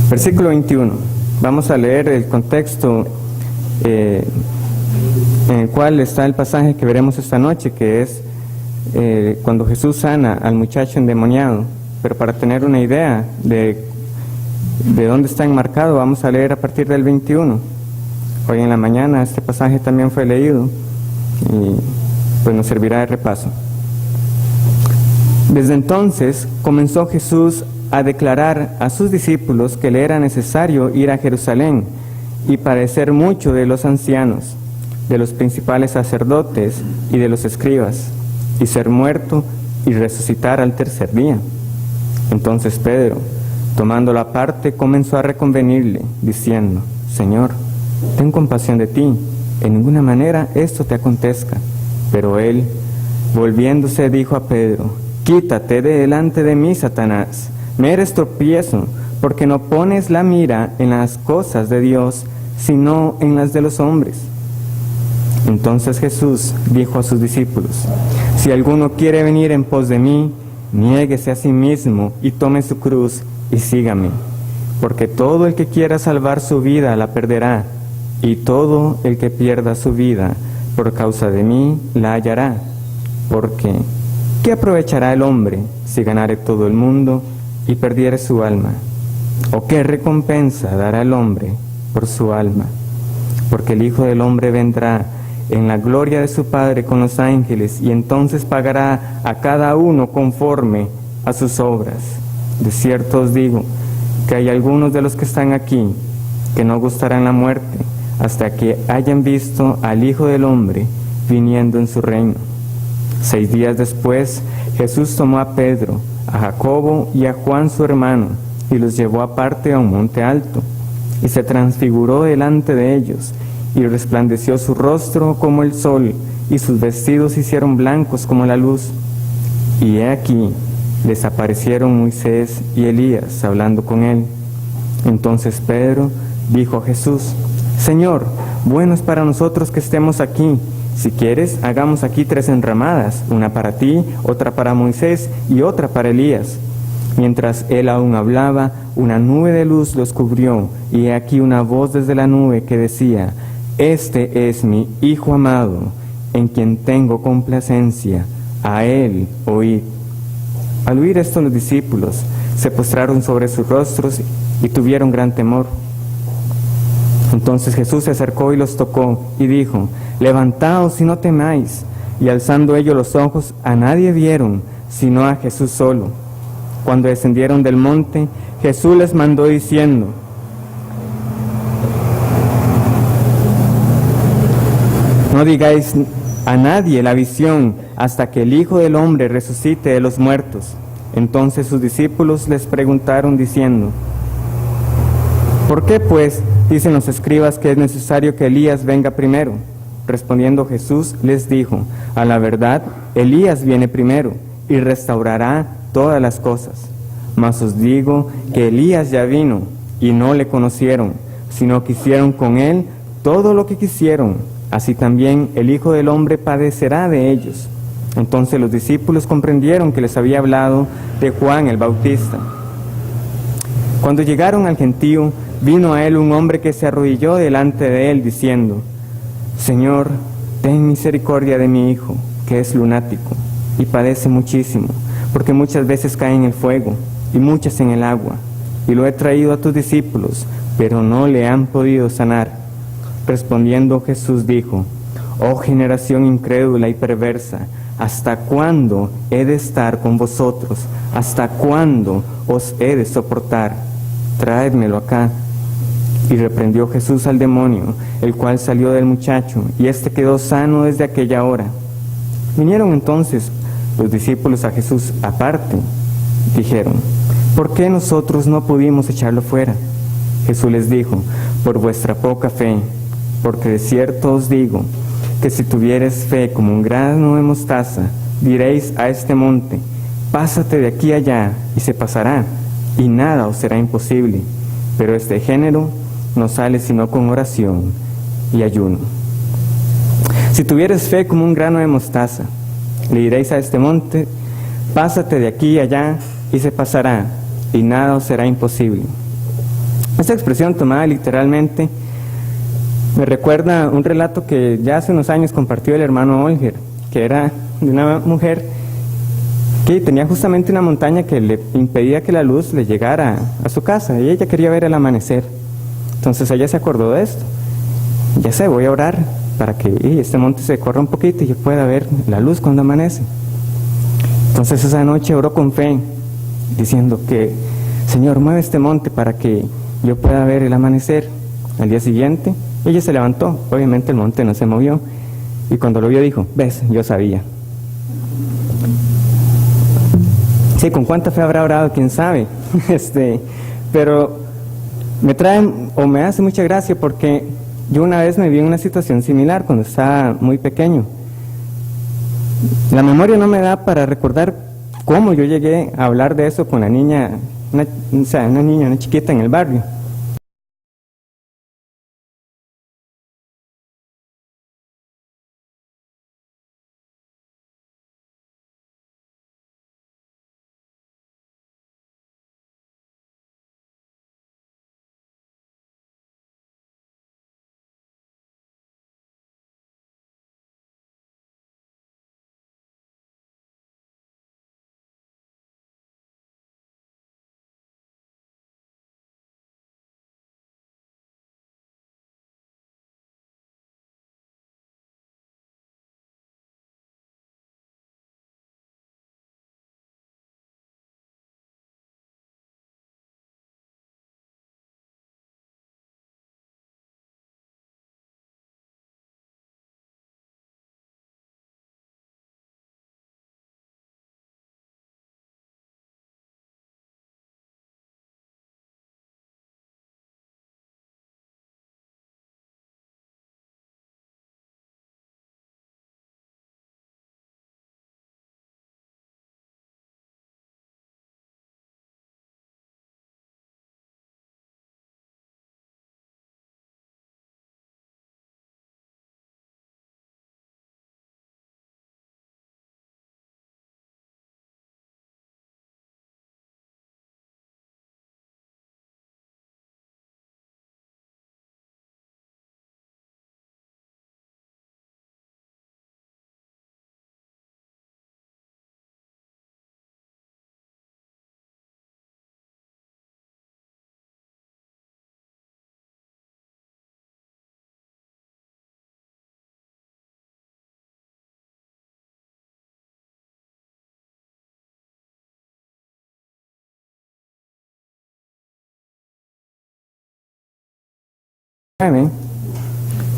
Versículo 21. Vamos a leer el contexto en el cual está el pasaje que veremos esta noche, que es cuando Jesús sana al muchacho endemoniado. Pero para tener una idea de dónde está enmarcado, vamos a leer a partir del 21. Hoy en la mañana este pasaje también fue leído y pues nos servirá de repaso. Desde entonces comenzó Jesús a declarar a sus discípulos que le era necesario ir a Jerusalén y padecer mucho de los ancianos, de los principales sacerdotes y de los escribas, y ser muerto y resucitar al tercer día. Entonces Pedro, tomándolo aparte, comenzó a reconvenirle, diciendo: Señor, ten compasión de ti, en ninguna manera esto te acontezca. Pero él, volviéndose, dijo a Pedro: Quítate de delante de mí, Satanás, me eres tropiezo, porque no pones la mira en las cosas de Dios, sino en las de los hombres. Entonces Jesús dijo a sus discípulos: Si alguno quiere venir en pos de mí, niéguese a sí mismo y tome su cruz y sígame. Porque todo el que quiera salvar su vida la perderá, y todo el que pierda su vida por causa de mí la hallará. Porque ¿qué aprovechará el hombre si ganare todo el mundo y perdiere su alma? ¿O qué recompensa dará el hombre por su alma? Porque el Hijo del Hombre vendrá en la gloria de su Padre con los ángeles, y entonces pagará a cada uno conforme a sus obras. De cierto os digo que hay algunos de los que están aquí que no gustarán la muerte hasta que hayan visto al Hijo del Hombre viniendo en su reino. 6 días después, Jesús tomó a Pedro, a Jacobo y a Juan su hermano, y los llevó aparte a un monte alto, y se transfiguró delante de ellos, y resplandeció su rostro como el sol, y sus vestidos se hicieron blancos como la luz. Y he aquí, les aparecieron Moisés y Elías hablando con él. Entonces Pedro dijo a Jesús: Señor, bueno es para nosotros que estemos aquí. Si quieres, hagamos aquí 3 enramadas, una para ti, otra para Moisés y otra para Elías. Mientras él aún hablaba, una nube de luz los cubrió, y he aquí una voz desde la nube que decía: Este es mi Hijo amado, en quien tengo complacencia, a él oíd. Al oír esto, los discípulos se postraron sobre sus rostros y tuvieron gran temor. Entonces Jesús se acercó y los tocó y dijo: Levantaos y no temáis. Y alzando ellos los ojos, a nadie vieron, sino a Jesús solo. Cuando descendieron del monte, Jesús les mandó diciendo: No digáis a nadie la visión hasta que el Hijo del Hombre resucite de los muertos. Entonces sus discípulos les preguntaron diciendo: ¿Por qué pues dicen los escribas que es necesario que Elías venga primero? Respondiendo Jesús les dijo: A la verdad, Elías viene primero y restaurará todas las cosas. Mas os digo que Elías ya vino y no le conocieron, sino que hicieron con él todo lo que quisieron. Así también el Hijo del Hombre padecerá de ellos. Entonces los discípulos comprendieron que les había hablado de Juan el Bautista. Cuando llegaron al gentío, vino a él un hombre que se arrodilló delante de él, diciendo: Señor, ten misericordia de mi hijo, que es lunático, y padece muchísimo, porque muchas veces cae en el fuego, y muchas en el agua. Y lo he traído a tus discípulos, pero no le han podido sanar. Respondiendo Jesús dijo: Oh generación incrédula y perversa, ¿hasta cuándo he de estar con vosotros? ¿Hasta cuándo os he de soportar? Traédmelo acá. Y reprendió Jesús al demonio, el cual salió del muchacho, y éste quedó sano desde aquella hora. Vinieron entonces los discípulos a Jesús aparte. Dijeron: ¿Por qué nosotros no pudimos echarlo fuera? Jesús les dijo: Por vuestra poca fe, porque de cierto os digo, que si tuviereis fe como un grano de mostaza, diréis a este monte: Pásate de aquí allá, y se pasará, y nada os será imposible. Pero este género no sale sino con oración y ayuno. Si tuvieres fe como un grano de mostaza, le diréis a este monte: Pásate de aquí allá, y se pasará, y nada os será imposible. Esta expresión tomada literalmente me recuerda un relato que ya hace unos años compartió el hermano Olger, que era de una mujer que tenía justamente una montaña que le impedía que la luz le llegara a su casa y ella quería ver el amanecer. Entonces ella se acordó de esto. Ya sé, voy a orar para que este monte se corra un poquito y yo pueda ver la luz cuando amanece. Entonces esa noche oró con fe, diciendo que, Señor, mueve este monte para que yo pueda ver el amanecer. Al día siguiente, ella se levantó. Obviamente el monte no se movió. Y cuando lo vio dijo, ves, yo sabía. Sí, con cuánta fe habrá orado, quién sabe. Pero me trae o me hace mucha gracia porque yo una vez me vi en una situación similar cuando estaba muy pequeño. La memoria no me da para recordar cómo yo llegué a hablar de eso con la niña, una chiquita en el barrio.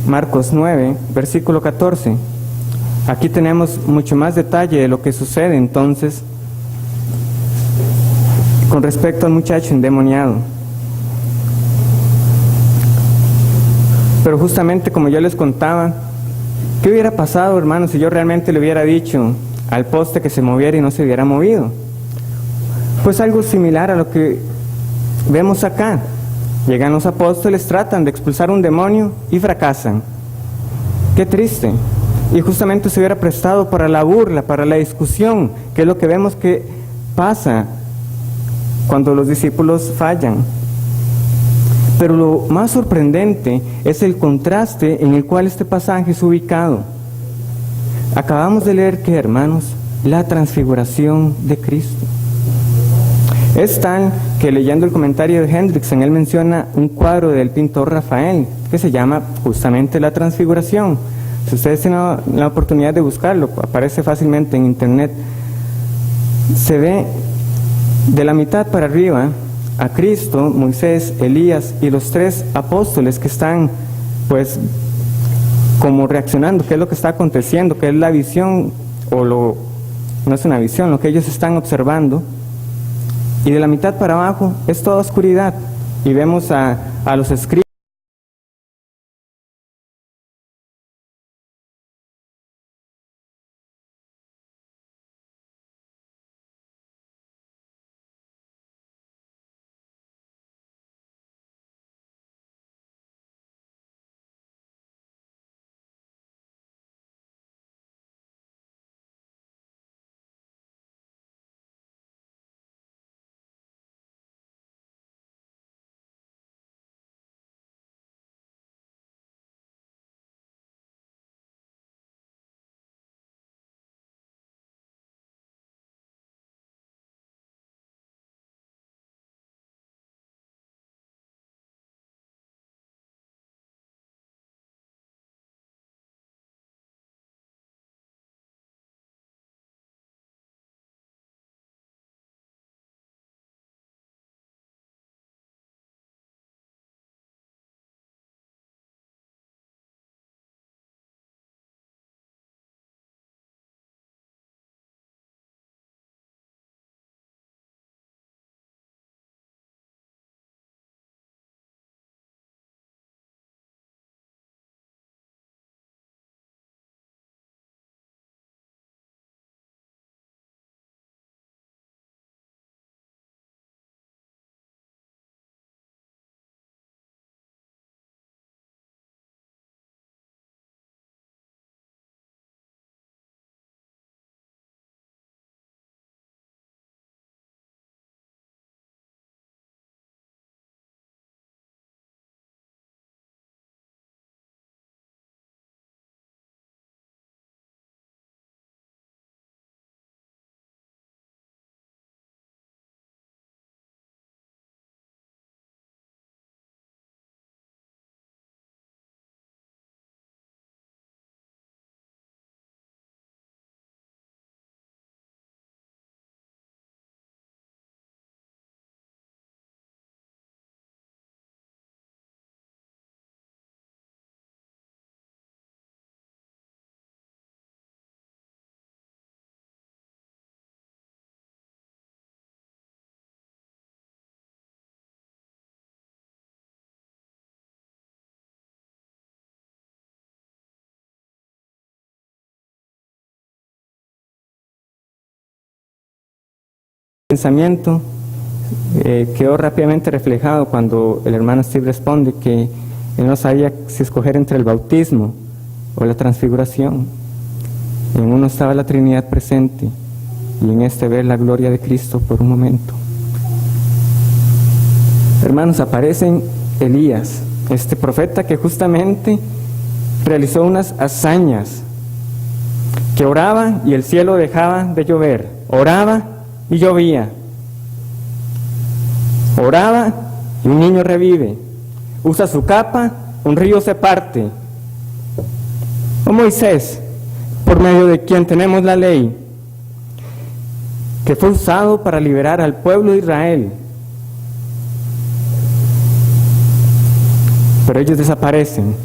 Marcos 9, versículo 14. Aquí tenemos mucho más detalle de lo que sucede entonces con respecto al muchacho endemoniado. Pero justamente como yo les contaba, ¿qué hubiera pasado, hermanos, si yo realmente le hubiera dicho al poste que se moviera y no se hubiera movido? Pues algo similar a lo que vemos acá. Llegan los apóstoles, tratan de expulsar un demonio y fracasan. Qué triste. Y justamente se hubiera prestado para la burla, para la discusión, que es lo que vemos que pasa cuando los discípulos fallan. Pero lo más sorprendente es el contraste en el cual este pasaje es ubicado. Acabamos de leer que, hermanos, la transfiguración de Cristo. Es tal que leyendo el comentario de Hendrickson, él menciona un cuadro del pintor Rafael que se llama justamente La Transfiguración. Si ustedes tienen la oportunidad de buscarlo, aparece fácilmente en internet. Se ve de la mitad para arriba a Cristo, Moisés, Elías y los tres apóstoles que están pues como reaccionando, qué es lo que está aconteciendo, qué es la visión no es una visión, lo que ellos están observando. Y de la mitad para abajo es toda oscuridad y vemos a los escribas pensamiento quedó rápidamente reflejado cuando el hermano Steve responde que él no sabía si escoger entre el bautismo o la transfiguración. En uno estaba la Trinidad presente y en este ver la gloria de Cristo por un momento. Hermanos, aparece Elías, este profeta que justamente realizó unas hazañas, que oraba y el cielo dejaba de llover, oraba y llovía, oraba y un niño revive, usa su capa, un río se parte. O Moisés, por medio de quien tenemos la ley, que fue usado para liberar al pueblo de Israel. Pero ellos desaparecen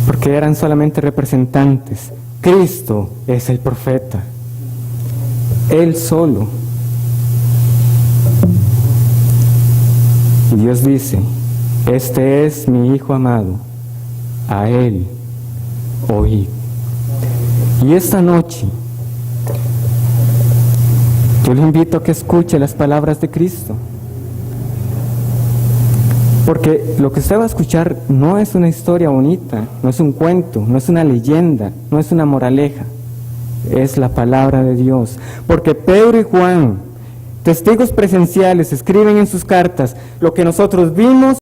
porque eran solamente representantes. Cristo es el profeta, Él solo. Y Dios dice: este es mi Hijo amado, a Él oíd. Y esta noche yo le invito a que escuche las palabras de Cristo, porque lo que usted va a escuchar no es una historia bonita, no es un cuento, no es una leyenda, no es una moraleja, es la palabra de Dios. Porque Pedro y Juan, testigos presenciales, escriben en sus cartas lo que nosotros vimos.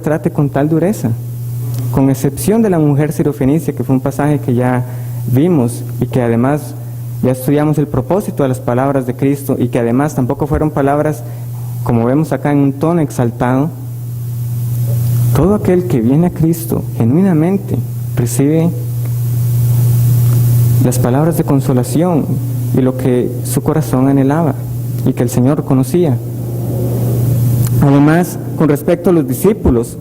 Trate con tal dureza, con excepción de la mujer sirofenicia, que fue un pasaje que ya vimos y que además ya estudiamos el propósito de las palabras de Cristo, y que además tampoco fueron palabras, como vemos acá, en un tono exaltado. Todo aquel que viene a Cristo genuinamente recibe las palabras de consolación y lo que su corazón anhelaba y que el Señor conocía. Además, con respecto a los discípulos,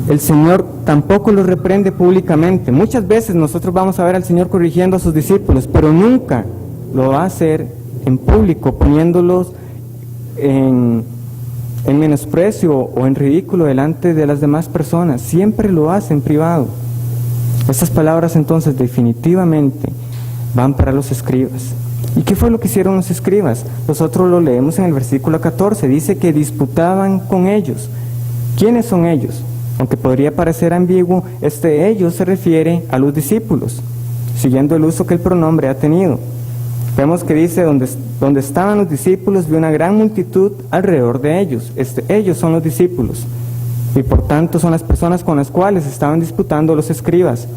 el Señor tampoco los reprende públicamente. Muchas veces nosotros vamos a ver al Señor corrigiendo a sus discípulos, pero nunca lo va a hacer en público, poniéndolos en menosprecio o en ridículo delante de las demás personas. Siempre lo hace en privado. Estas palabras entonces definitivamente van para los escribas. ¿Y qué fue lo que hicieron los escribas? Nosotros lo leemos en el versículo 14, dice que disputaban con ellos. ¿Quiénes son ellos? Aunque podría parecer ambiguo, ellos se refiere a los discípulos, siguiendo el uso que el pronombre ha tenido. Vemos que dice, donde estaban los discípulos, vi una gran multitud alrededor de ellos. Ellos son los discípulos, y por tanto son las personas con las cuales estaban disputando los escribas.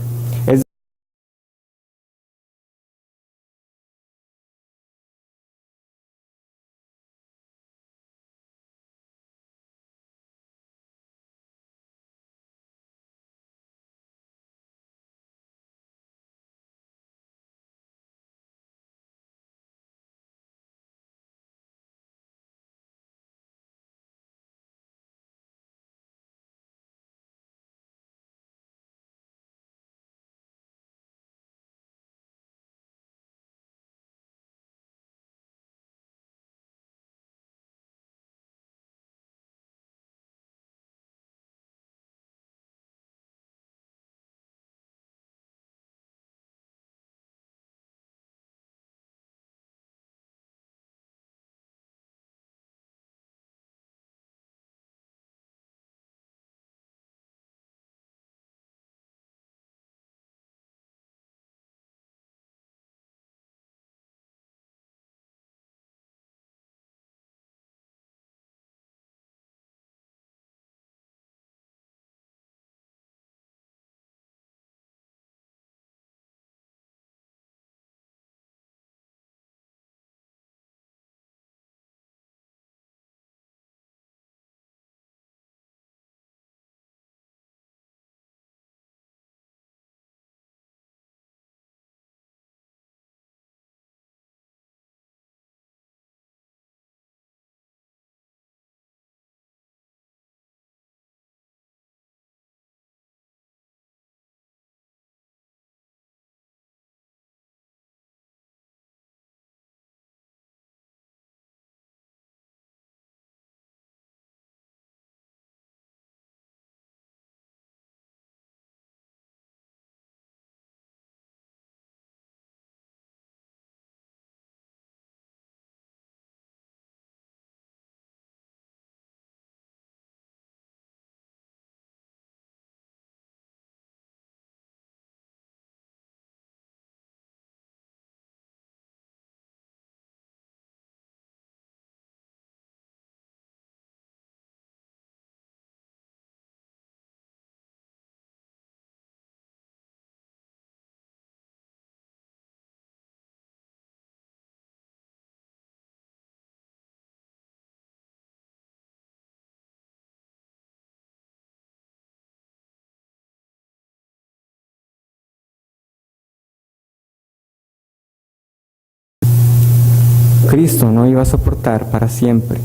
Cristo no iba a soportar para siempre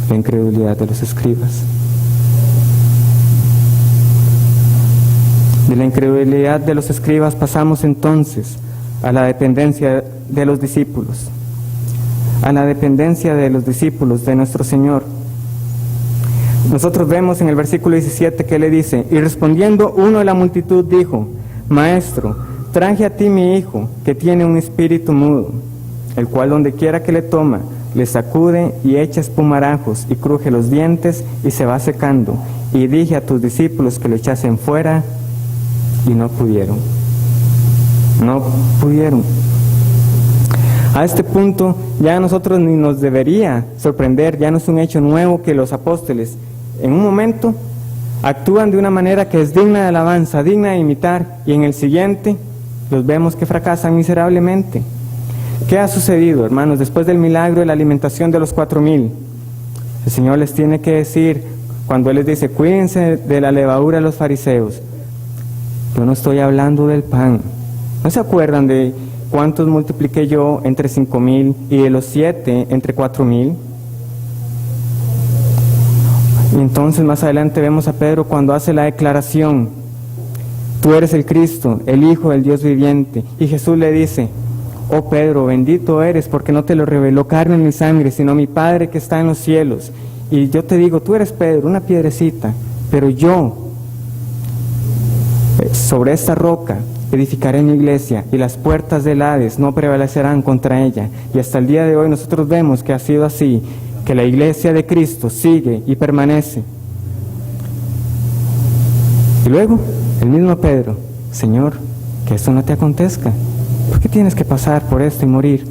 la incredulidad de los escribas. De la incredulidad de los escribas pasamos entonces a la dependencia de los discípulos, a la dependencia de los discípulos de nuestro Señor. Nosotros vemos en el versículo 17 que le dice, y respondiendo uno de la multitud dijo, Maestro, traje a ti mi hijo, que tiene un espíritu mudo, el cual donde quiera que le toma, le sacude y echa espumarajos y cruje los dientes y se va secando. Y dije a tus discípulos que lo echasen fuera y no pudieron. No pudieron. A este punto ya a nosotros ni nos debería sorprender, ya no es un hecho nuevo que los apóstoles en un momento actúan de una manera que es digna de alabanza, digna de imitar, y en el siguiente los vemos que fracasan miserablemente. ¿Qué ha sucedido, hermanos, después del milagro de la alimentación de los 4,000? El Señor les tiene que decir, cuando Él les dice, cuídense de la levadura de los fariseos. Yo no estoy hablando del pan. ¿No se acuerdan de cuántos multipliqué yo entre 5,000 y de los 7 entre 4,000? Y entonces más adelante vemos a Pedro cuando hace la declaración, tú eres el Cristo, el Hijo del Dios viviente. Y Jesús le dice, oh Pedro, bendito eres porque no te lo reveló carne ni sangre, sino mi Padre que está en los cielos. Y yo te digo, tú eres Pedro, una piedrecita, pero yo, sobre esta roca, edificaré mi iglesia y las puertas del Hades no prevalecerán contra ella. Y hasta el día de hoy nosotros vemos que ha sido así, que la iglesia de Cristo sigue y permanece. Y luego, el mismo Pedro, Señor, que esto no te acontezca. ¿Por qué tienes que pasar por esto y morir?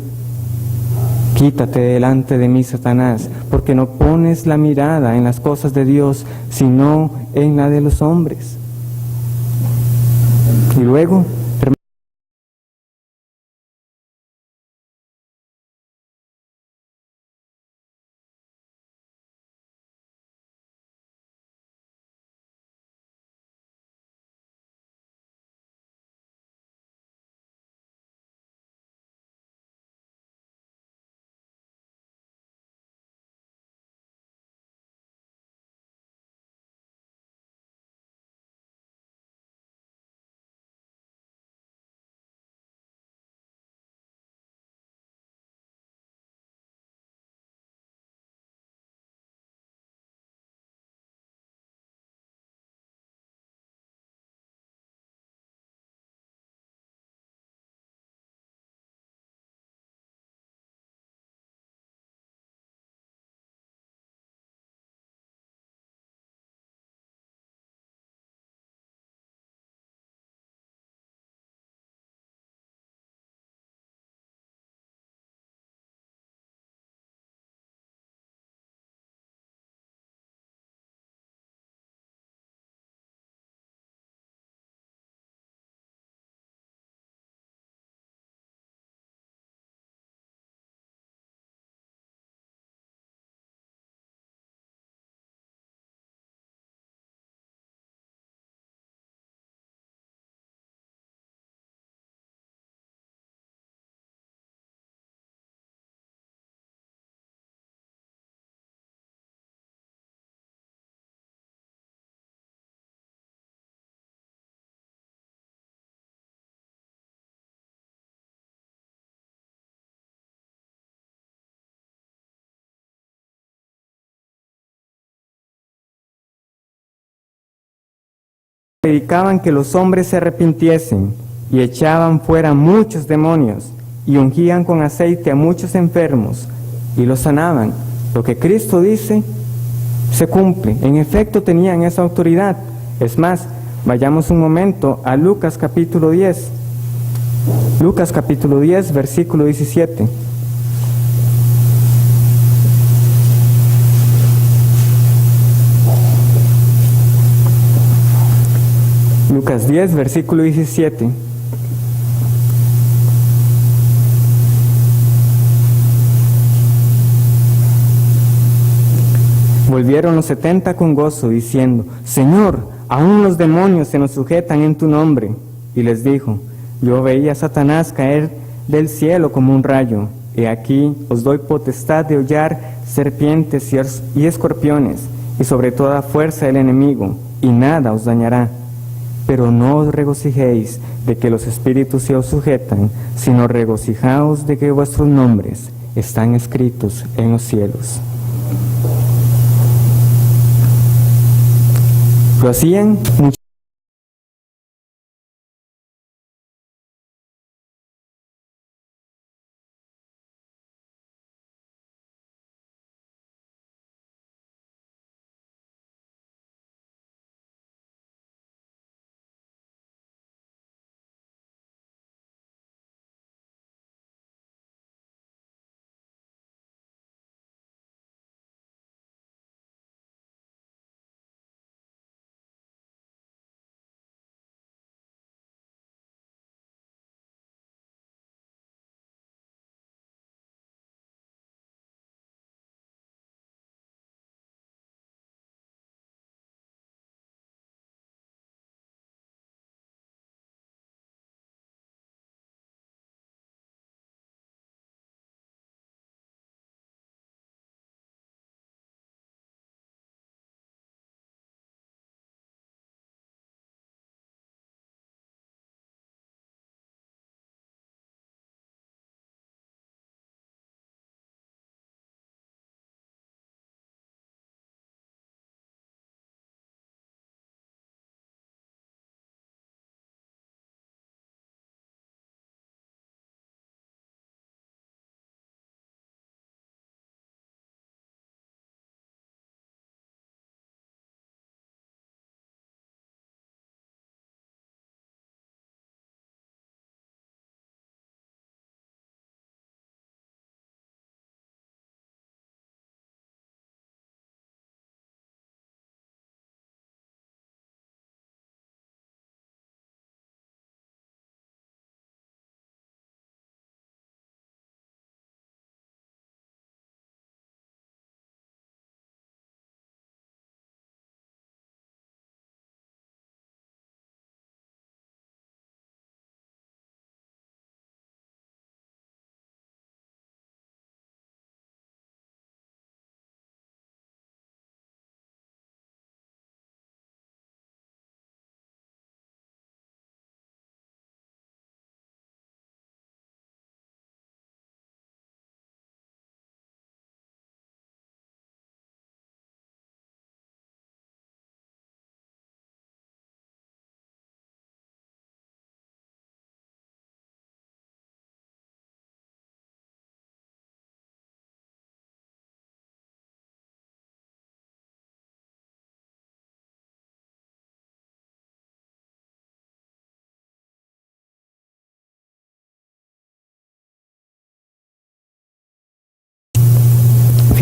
Quítate delante de mí, Satanás, porque no pones la mirada en las cosas de Dios, sino en la de los hombres. Y luego, predicaban que los hombres se arrepintiesen y echaban fuera muchos demonios y ungían con aceite a muchos enfermos y los sanaban. Lo que Cristo dice se cumple. En efecto tenían esa autoridad. Es más, vayamos un momento a Lucas capítulo 10. Lucas capítulo 10, versículo 17. Lucas 10, versículo 17. Volvieron los 70 con gozo, diciendo: Señor, aún los demonios se nos sujetan en tu nombre. Y les dijo: Yo veía a Satanás caer del cielo como un rayo. He aquí, os doy potestad de hollar serpientes y escorpiones, y sobre toda fuerza del enemigo, y nada os dañará. Pero no os regocijéis de que los espíritus se os sujetan, sino regocijaos de que vuestros nombres están escritos en los cielos. Lo hacían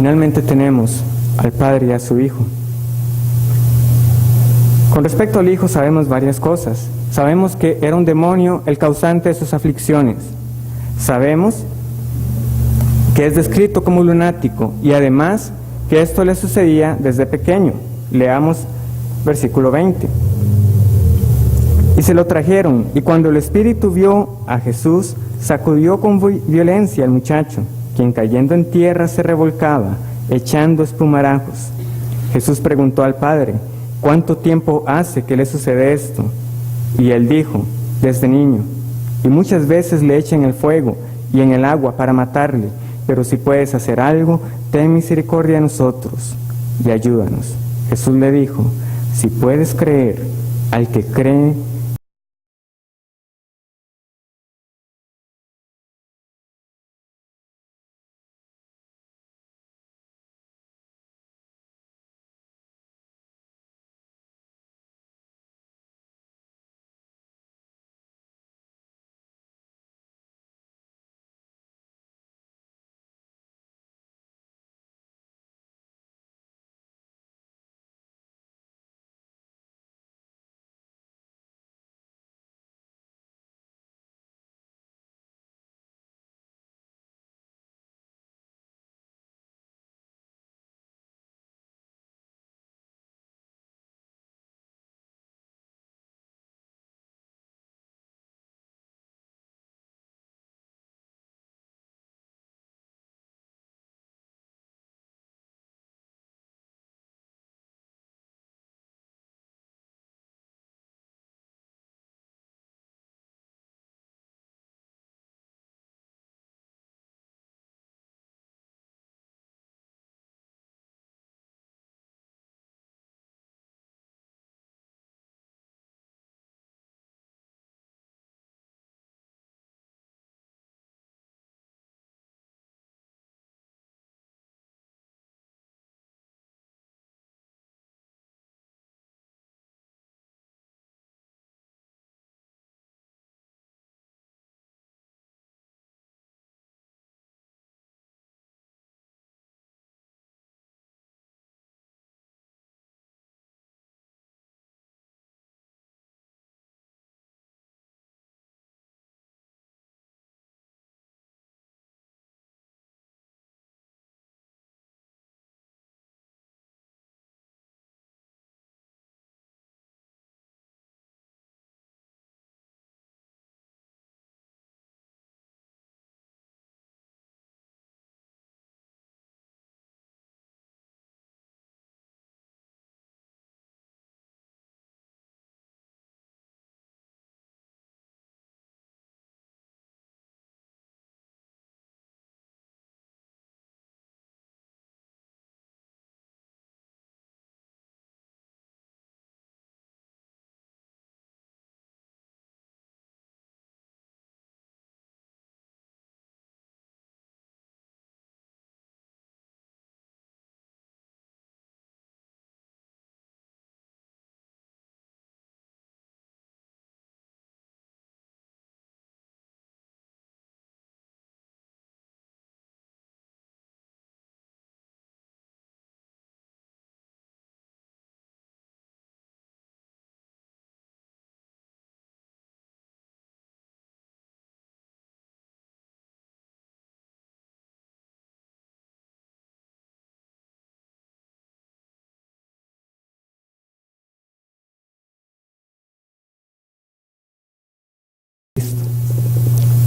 finalmente tenemos al Padre y a su Hijo. Con respecto al Hijo sabemos varias cosas. Sabemos que era un demonio el causante de sus aflicciones. Sabemos que es descrito como lunático y además que esto le sucedía desde pequeño. Leamos versículo 20. Y se lo trajeron, y cuando el espíritu vio a Jesús, sacudió con violencia al muchacho, quien cayendo en tierra se revolcaba, echando espumarajos. Jesús preguntó al padre: ¿cuánto tiempo hace que le sucede esto? Y él dijo: desde niño. Y muchas veces le echan en el fuego y en el agua para matarle, pero si puedes hacer algo, ten misericordia de nosotros y ayúdanos. Jesús le dijo: si puedes creer, al que cree,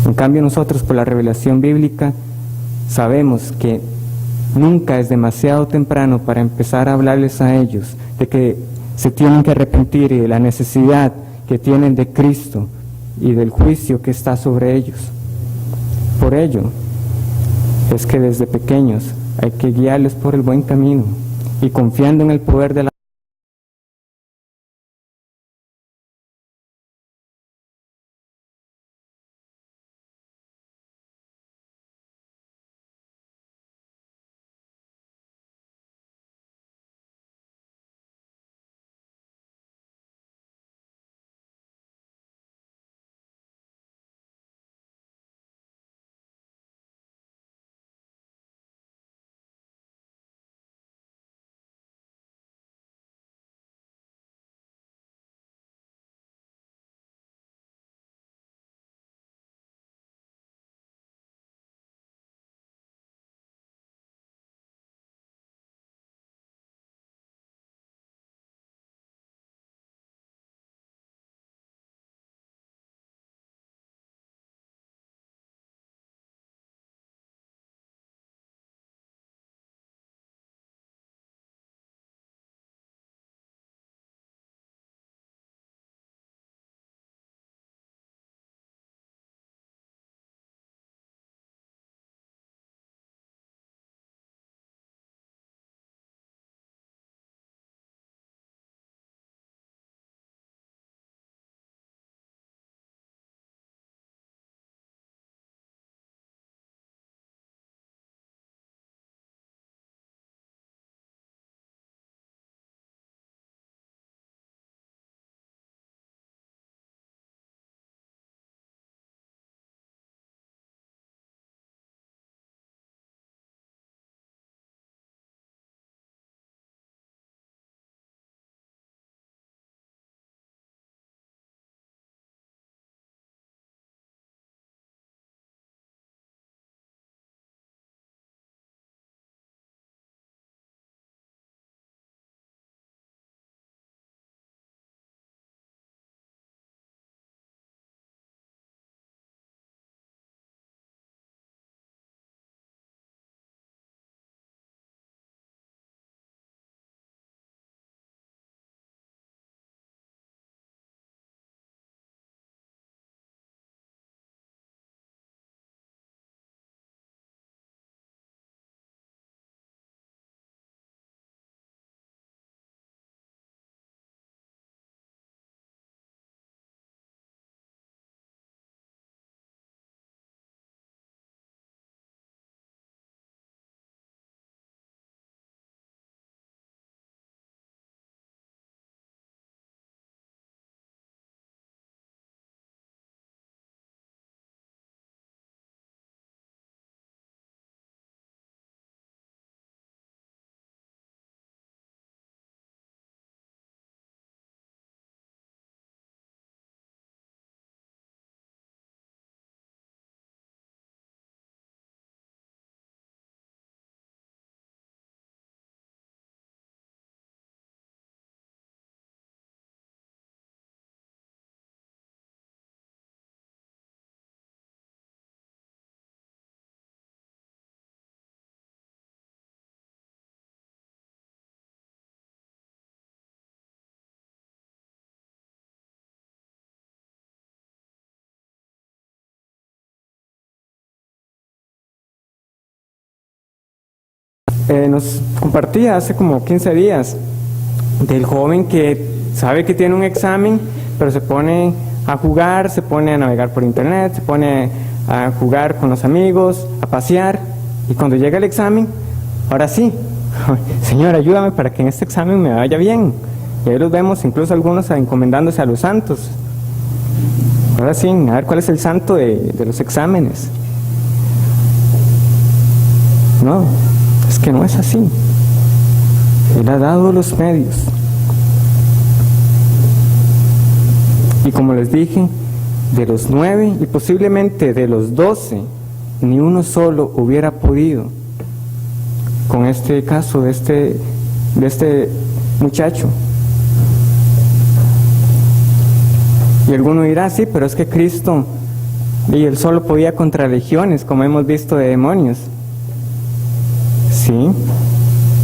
en cambio nosotros por la revelación bíblica sabemos que nunca es demasiado temprano para empezar a hablarles a ellos de que se tienen que arrepentir y de la necesidad que tienen de Cristo y del juicio que está sobre ellos. Por ello es que desde pequeños hay que guiarles por el buen camino y confiando en el poder de la nos compartía hace como 15 días del joven que sabe que tiene un examen, pero se pone a jugar, se pone a navegar por internet, se pone a jugar con los amigos, a pasear, y cuando llega el examen, ahora sí, Señor, ayúdame para que en este examen me vaya bien. Y ahí los vemos incluso algunos encomendándose a los santos. Ahora sí, a ver cuál es el santo de los exámenes. No, es que no es así. Él ha dado los medios. Y como les dije, de los 9 y posiblemente de los 12, ni uno solo hubiera podido con este caso de este muchacho. Y alguno dirá, sí, pero es que Cristo, y él solo podía contra legiones, como hemos visto, de demonios. Sí,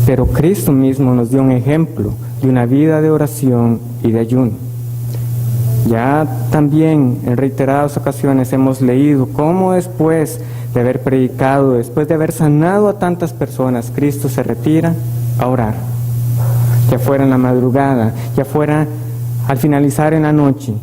pero Cristo mismo nos dio un ejemplo de una vida de oración y de ayuno. Ya también en reiteradas ocasiones hemos leído cómo después de haber predicado, después de haber sanado a tantas personas, Cristo se retira a orar. Ya fuera en la madrugada, ya fuera al finalizar en la noche,